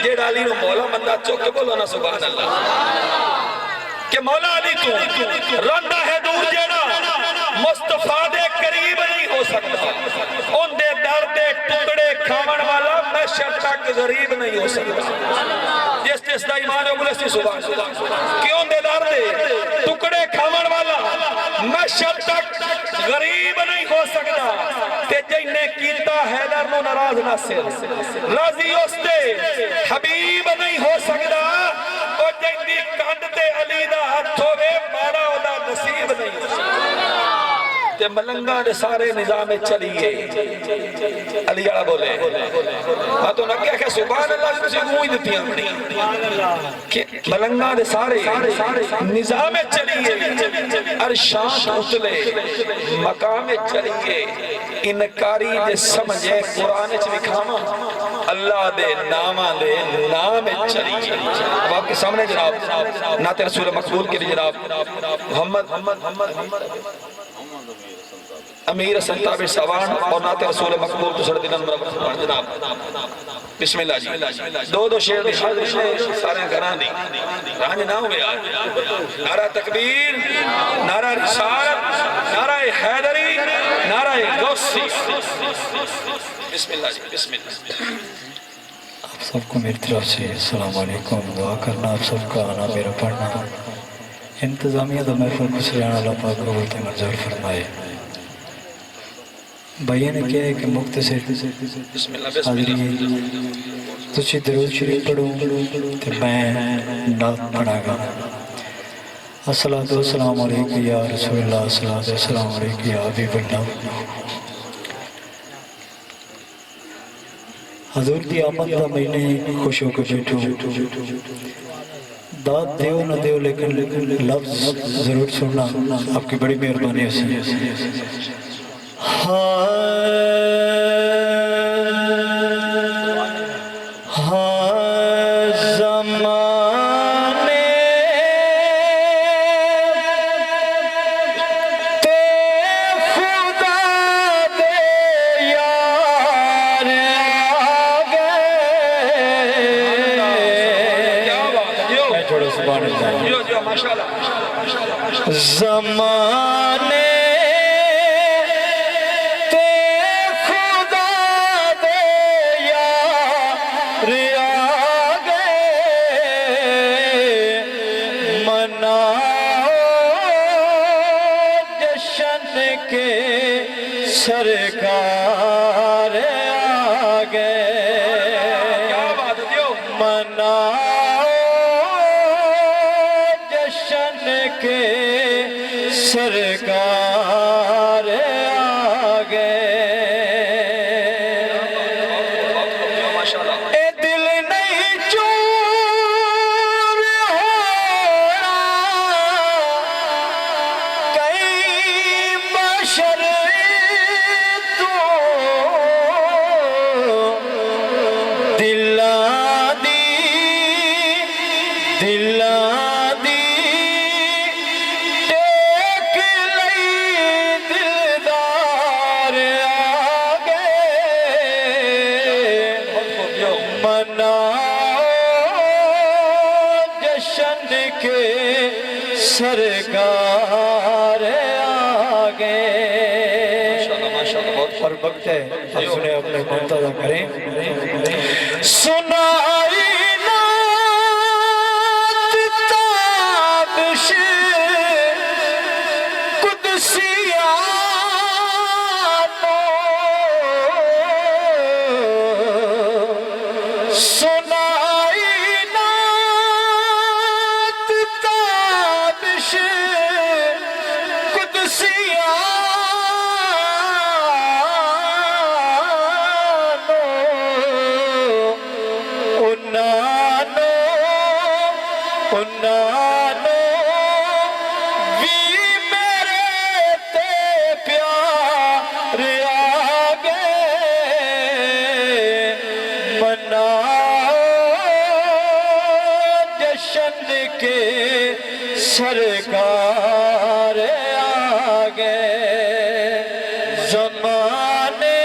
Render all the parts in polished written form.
جیڑا علی نو مولا بندہ چوک کے بولو نا سبحان اللہ کہ مولا علی تو رندہ ہے دور جیڑا مصطفیٰ دے قریب نہیں ہو سکتا ان دے درد ٹکڑے کھامن والا محشر تک غریب نہیں ہو سکتا جس جس دا ایمان ہے بولے سی سبحان اللہ کہ ان دے درد ٹکڑے کھامن والا محشر تک غریب نہیں ہو سکتا تے جنہیں کیتا حیدر نو ناراض نہ سے راضی اس تے حبیب نہیں ہو سکتا اور جنہیں کانڈ تے علی دا ہاتھ ہوئے مارا ہودا نصیب نہیں ہو سکتا تے ملنگا نے سارے نظام چلیے علی آڑا بولے ہاں تو نہ کیا کہ سبحان اللہ سے کسی گوئی دیتی ہیں کہ ملنگا نے سارے نظام چلیے ارشاد اتلے مقام چلیے انکاری جے سمجھے قرآن چ لکھاما اللہ دے نامہ دے نام چلیے اب آپ کے سامنے جناب نعت رسول مقبول کے لیے جناب محمد امیر حسن تابع سوان اور نعت رسول مقبول تو سردی نمبر فرمان جناب بسم اللہ جی دو شیر دی حاضر سارے گھران دی رانج نہ ہوئے آج نعرہ تکبیر نعرہ رسالت نعرہ حیدری نعرہ غوثی بسم اللہ جی بسم اللہ آپ سب کو میری طرف سے السلام علیکم دعا کرنا آپ سب کا آنا میرا پڑھنا انتظامیہ دا محفل کو سریان اللہ پاک کو بولتے منظور فرمائے بھائیہ نے کیا ہے کہ مختصر حاضری تجھے درود شریف پڑھوں تو میں نعت پڑھا گا الصلاة والسلام علیکم یا رسول اللہ الصلاة والسلام علیکم یا حبیب اللہ حضور دی آمد دا مہینے خوش ہو کے بیٹھو داد دیو نہ دیو لیکن لفظ ضرور سننا آپ کی بڑی مہربانی ہے زمانے تے خدا دے یار آگے مناؤ جشن کے سرکار آگے مناؤ جشن کے سرکار آگے اے دل نہیں چور ہونا کئی بشر تو سرکار آگے اور وقت ہے اب سنیں اپنے منتظر کریں سنائی نعت تابش قدسیانو سنائی سرکار آگے زمانے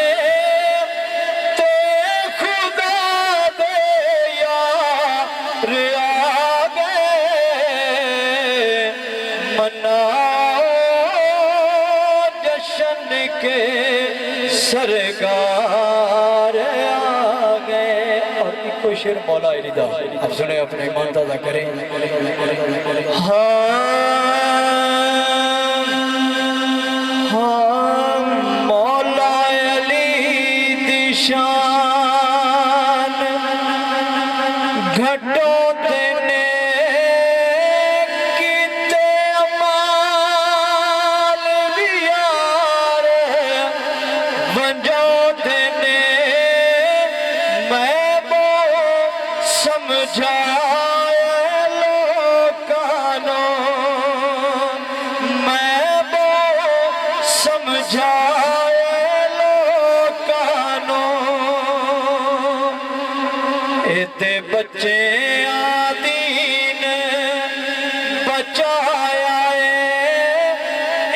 تے خدا دے یا سرکار آ گئے. اور ایک کوئی شعر مولا علی دا اب سنیں اپنے ایمان تازہ کریں. مولا علی دی شان گھٹوں دینے کیتے امال بیار ونجو دینے میں وہ سمجھائے لوکانوں میں وہ سمجھائے لوکانوں ایتے بچے آدین بچایا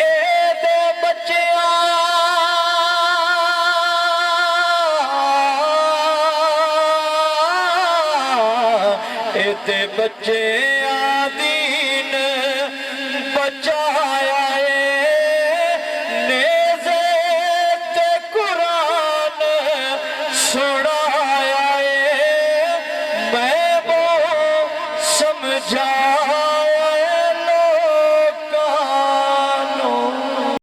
ایتے بچے ایتے بچے آدین بچایا نیزے تے قرآن سڑایا میں وہ سمجھا